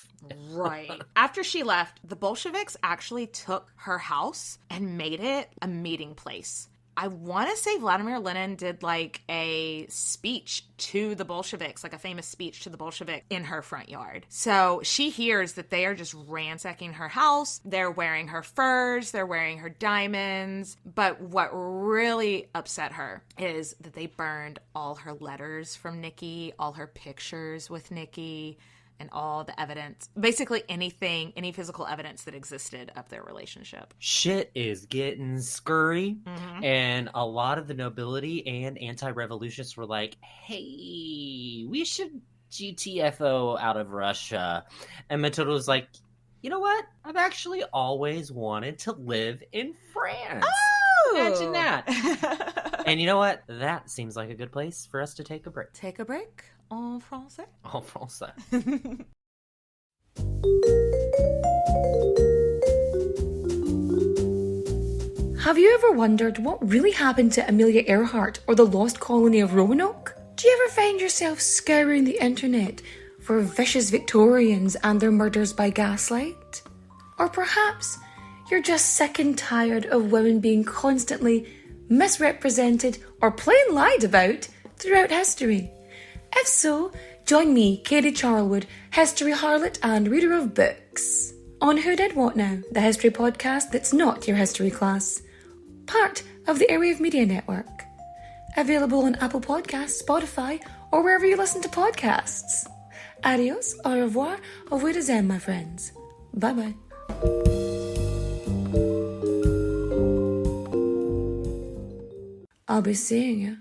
Right. After she left, the Bolsheviks actually took her house and made it a meeting place. I want to say Vladimir Lenin did like a speech to the Bolsheviks, like a famous speech to the Bolsheviks in her front yard. So she hears that they are just ransacking her house. They're wearing her furs. They're wearing her diamonds. But what really upset her is that they burned all her letters from Nikki, all her pictures with Nikki, and all the evidence, basically any physical evidence that existed of their relationship. Shit is getting scurry, and a lot of the nobility and anti-revolutionists were like, hey, we should GTFO out of Russia. And Matilda was like, you know what? I've actually always wanted to live in France. Oh! Imagine that. And you know what? That seems like a good place for us to take a break. Take a break. En français? En français. Have you ever wondered what really happened to Amelia Earhart or the lost colony of Roanoke? Do you ever find yourself scouring the internet for vicious Victorians and their murders by gaslight? Or perhaps you're just sick and tired of women being constantly misrepresented or plain lied about throughout history? If so, join me, Katie Charlwood, history harlot and reader of books, on Who Did What Now, the history podcast that's not your history class. Part of the Airwave Media Network. Available on Apple Podcasts, Spotify, or wherever you listen to podcasts. Adios, au revoir, au revoir, my friends. Bye-bye. I'll be seeing you.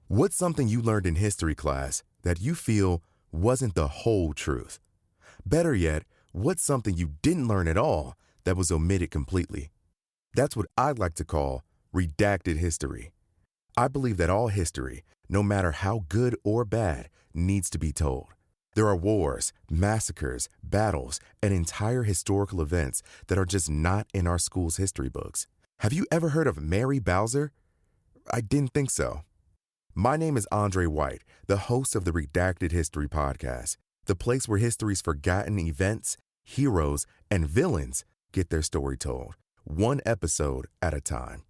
What's something you learned in history class that you feel wasn't the whole truth? Better yet, what's something you didn't learn at all that was omitted completely? That's what I'd like to call redacted history. I believe that all history, no matter how good or bad, needs to be told. There are wars, massacres, battles, and entire historical events that are just not in our school's history books. Have you ever heard of Mary Bowser? I didn't think so. My name is Andre White, the host of the Redacted History Podcast, the place where history's forgotten events, heroes, and villains get their story told, one episode at a time.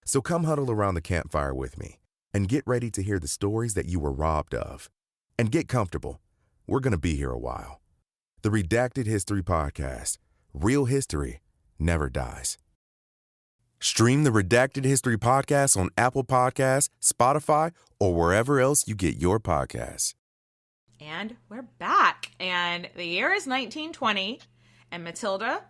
So come huddle around the campfire with me and get ready to hear the stories that you were robbed of. And get comfortable. We're going to be here a while. The Redacted History Podcast. Real history never dies. Stream the Redacted History Podcast on Apple Podcasts, Spotify, or wherever else you get your podcasts. And we're back. And the year is 1920. And Mathilde,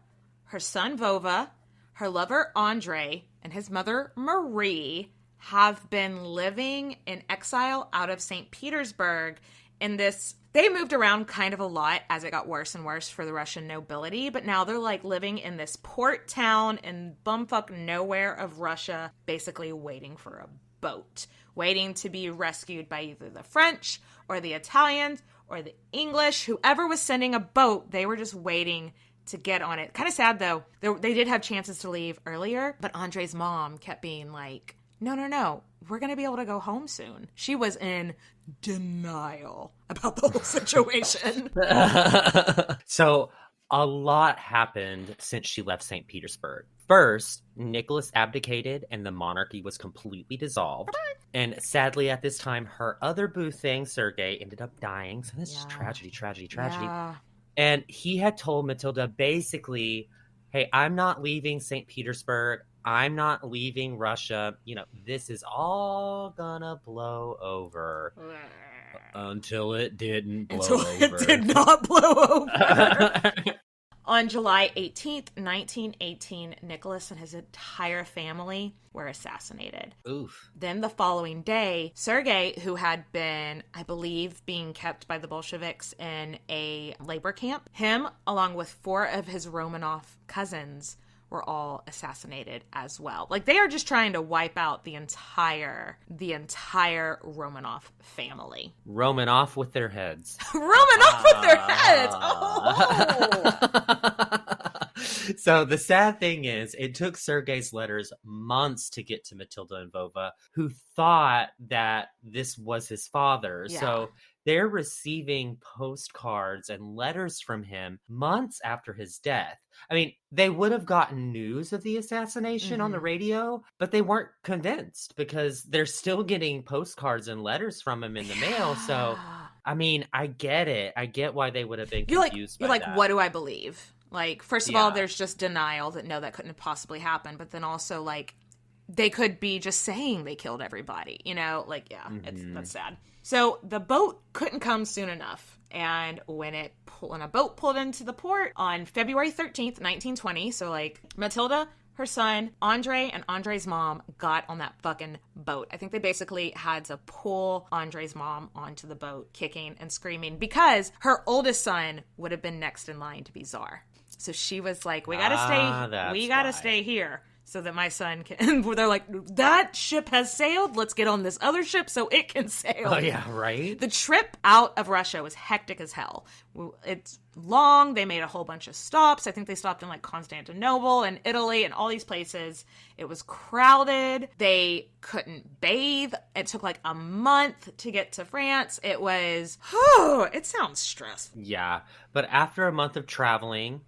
her son Vova, her lover Andre, and his mother Marie have been living in exile out of St. Petersburg in this... They moved around kind of a lot as it got worse and worse for the Russian nobility, but now they're like living in this port town in bumfuck nowhere of Russia, basically waiting for a boat, waiting to be rescued by either the French or the Italians or the English. Whoever was sending a boat, they were just waiting to get on it. Kind of sad though. They did have chances to leave earlier, but Andre's mom kept being like, no, we're going to be able to go home soon. She was in denial about the whole situation. So a lot happened since she left St. Petersburg. First, Nicholas abdicated and the monarchy was completely dissolved. And sadly, at this time, her other boo thing, Sergei, ended up dying. So this is tragedy. Yeah. And he had told Mathilde basically, hey, I'm not leaving St. Petersburg. I'm not leaving Russia. You know, this is all gonna blow over. Until it didn't blow over. It did not blow over. On July 18th, 1918, Nicholas and his entire family were assassinated. Oof. Then the following day, Sergei, who had been, I believe, being kept by the Bolsheviks in a labor camp, him, along with 4 of his Romanov cousins, were all assassinated as well. Like, they are just trying to wipe out the entire Romanov family. Romanov with their heads. Romanov with their heads! Oh! So the sad thing is, it took Sergei's letters months to get to Mathilde and Vova, who thought that this was his father. Yeah. So they're receiving postcards and letters from him months after his death. I mean, they would have gotten news of the assassination on the radio, but they weren't convinced because they're still getting postcards and letters from him in the mail. So, I mean, I get it. I get why they would have been confused by that. What do I believe? Like, first of all, there's just denial that no, that couldn't have possibly happened. But then also, like, they could be just saying they killed everybody, you know? Like, that's sad. So the boat couldn't come soon enough. And when a boat pulled into the port on February 13th, 1920, so like Mathilde, her son, Andre, and Andre's mom got on that fucking boat. I think they basically had to pull Andre's mom onto the boat, kicking and screaming, because her oldest son would have been next in line to be Tsar. So she was like, we gotta stay here so that my son can. They're like, that ship has sailed. Let's get on this other ship so it can sail. Oh, yeah, right? The trip out of Russia was hectic as hell. It's long. They made a whole bunch of stops. I think they stopped in like Constantinople and Italy and all these places. It was crowded. They couldn't bathe. It took like a month to get to France. It was, it sounds stressful. Yeah, but after a month of traveling,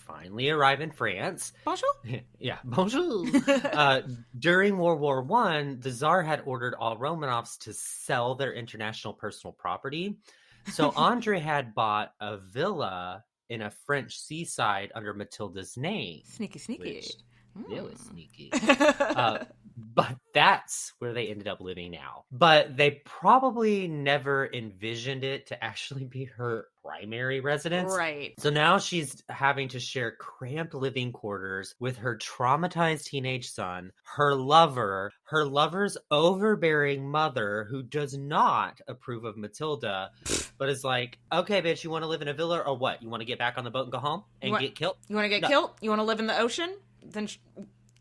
finally arrive in France. Bonjour. Yeah, bonjour. During World War I, the Tsar had ordered all Romanovs to sell their international personal property. So Andre had bought a villa in a French seaside under Mathilde's name. Sneaky. Really sneaky. But that's where they ended up living now. But they probably never envisioned it to actually be her primary residence. Right. So now she's having to share cramped living quarters with her traumatized teenage son, her lover's overbearing mother, who does not approve of Mathilde, but is like, okay, bitch, you want to live in a villa or what? You want to get back on the boat and go home and get killed? You want to get killed? You want to live in the ocean? Then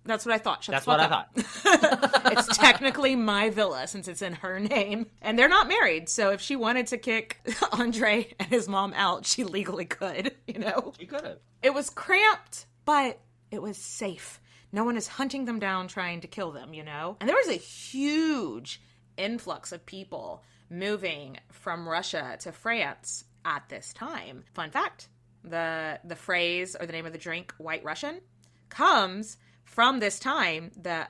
That's what I thought. That's what I thought. It's technically my villa since it's in her name. And they're not married. So if she wanted to kick Andre and his mom out, she legally could, you know? She could have. It was cramped, but it was safe. No one is hunting them down trying to kill them, you know? And there was a huge influx of people moving from Russia to France at this time. Fun fact, the phrase or the name of the drink, White Russian, comes from this time, the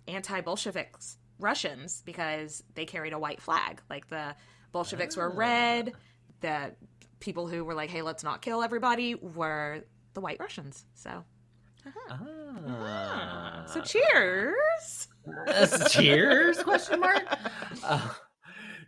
anti-Bolsheviks Russians, because they carried a white flag. Like the Bolsheviks were red, the people who were like, hey, let's not kill everybody were the White Russians. So, so cheers. Cheers? Question mark.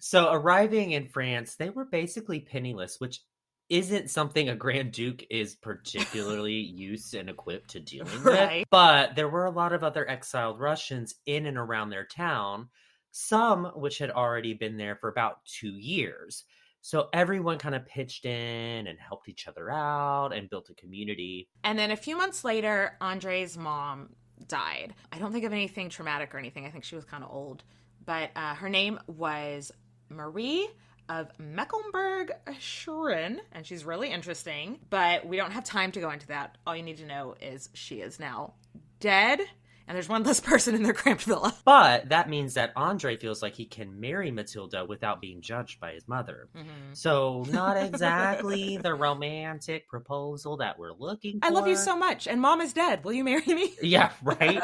So arriving in France, they were basically penniless, which isn't something a Grand Duke is particularly used and equipped to dealing with. But there were a lot of other exiled Russians in and around their town, some which had already been there for about 2 years. So everyone kind of pitched in and helped each other out and built a community. And then a few months later, Andre's mom died. I don't think of anything traumatic or anything. I think she was kind of old. But her name was Marie of Mecklenburg-Schwerin, and she's really interesting, but we don't have time to go into that. All you need to know is she is now dead, and there's one less person in their cramped villa. But that means that Andre feels like he can marry Mathilde without being judged by his mother. Mm-hmm. So not exactly the romantic proposal that we're looking for. I love you so much, and Mom is dead. Will you marry me? Yeah, right?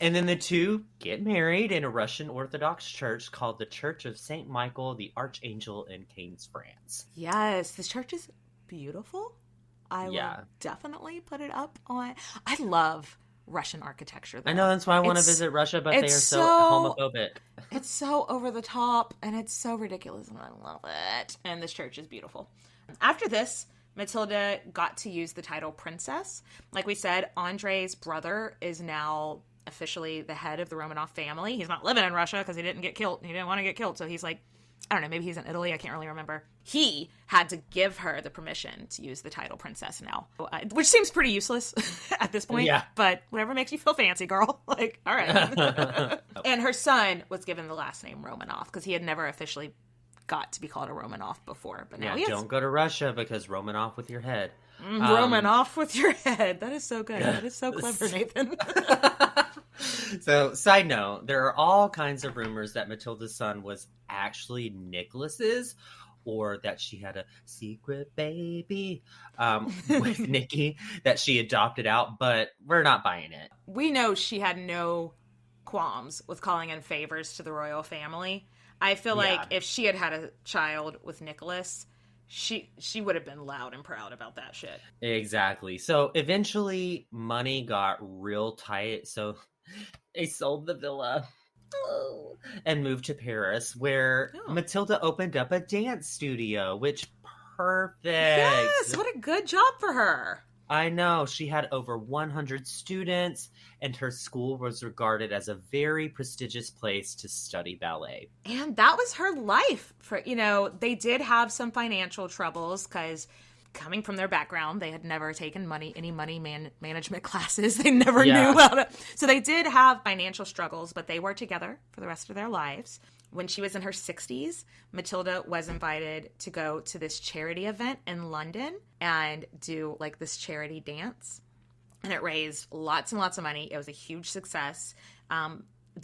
And then the two get married in a Russian Orthodox church called the Church of St. Michael the Archangel in Cannes, France. Yes, this church is beautiful. I will definitely put it up on... I love Russian architecture, though. I know, that's why I want to visit Russia, but they are so homophobic. It's so over the top, and it's so ridiculous, and I love it. And this church is beautiful. After this, Mathilde got to use the title princess. Like we said, Andre's brother is now officially the head of the Romanov family. He's not living in Russia because he didn't get killed. He didn't want to get killed. So he's like, I don't know, maybe he's in Italy. I can't really remember. He had to give her the permission to use the title princess now, which seems pretty useless at this point. Yeah. But whatever makes you feel fancy, girl. Like, all right. And her son was given the last name Romanov because he had never officially got to be called a Romanov before. But now he is. Don't go to Russia because Romanov with your head. Romanov with your head. That is so good. That is so clever, Nathan. So, side note, there are all kinds of rumors that Mathilde's son was actually Nicholas's, or that she had a secret baby with Nikki that she adopted out, but we're not buying it. We know she had no qualms with calling in favors to the royal family. I feel like if she had had a child with Nicholas, she would have been loud and proud about that shit. Exactly. So eventually money got real tight, so they sold the villa and moved to Paris, where Mathilde opened up a dance studio, which perfect. Yes, what a good job for her. I know. She had over 100 students, and her school was regarded as a very prestigious place to study ballet. And that was her life. They did have some financial troubles because coming from their background, they had never taken any money management classes. They never knew about it. So they did have financial struggles, but they were together for the rest of their lives. When she was in her 60s, Mathilde was invited to go to this charity event in London and do like this charity dance. And it raised lots and lots of money. It was a huge success.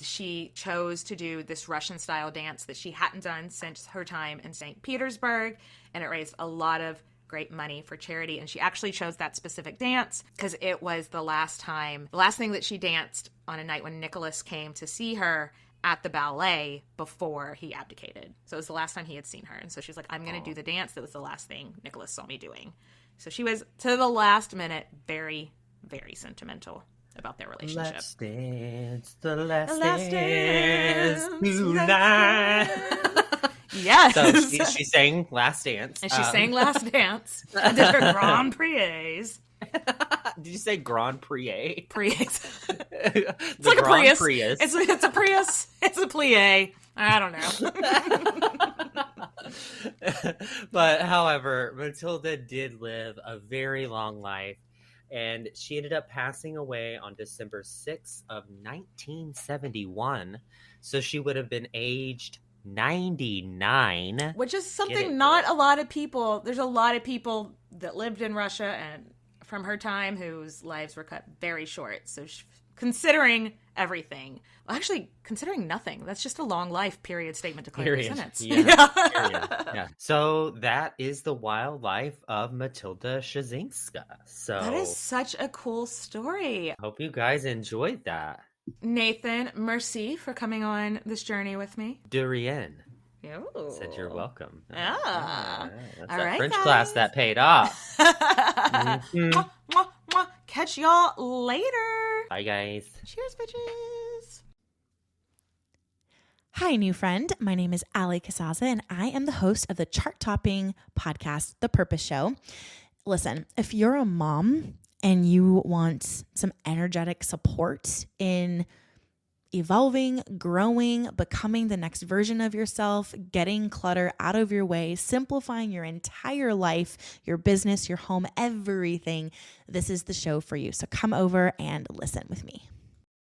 She chose to do this Russian style dance that she hadn't done since her time in St. Petersburg. And it raised a lot of great money for charity. And she actually chose that specific dance because it was the last thing that she danced on a night when Nicholas came to see her at the ballet before he abdicated. So it was the last time he had seen her. And so she's like, I'm going to do the dance. That was the last thing Nicholas saw me doing. So she was, to the last minute, very, very sentimental about their relationship. Let's dance, the last dance tonight. Yes. So she sang Last Dance. And she sang Last Dance. And did her Grand Prix. Did you say Grand Prix? Prius. It's like Grand a Prius. Prius. It's a Prius. It's a plie. I don't know. But however, Mathilde did live a very long life. And she ended up passing away on December 6th of 1971. So she would have been aged 99. Which is something not a lot of people, there's a lot of people that lived in Russia and from her time whose lives were cut very short. So considering everything, well, actually considering nothing, that's just a long life, period, statement, declared sentence. Yeah. Yeah. So that is the wild life of Mathilde Kschessinska. So that is such a cool story. Hope you guys enjoyed that. Nathan, merci for coming on this journey with me. De rien. Ooh. Said you're welcome. That's that right, French guys. class that paid off. Mwah, mwah, mwah. Catch y'all later. Bye, guys. Cheers, bitches. Hi, new friend. My name is Ali Casaza, and I am the host of the chart-topping podcast, The Purpose Show. Listen, if you're a mom and you want some energetic support in evolving, growing, becoming the next version of yourself, getting clutter out of your way, simplifying your entire life, your business, your home, everything, this is the show for you. So come over and listen with me.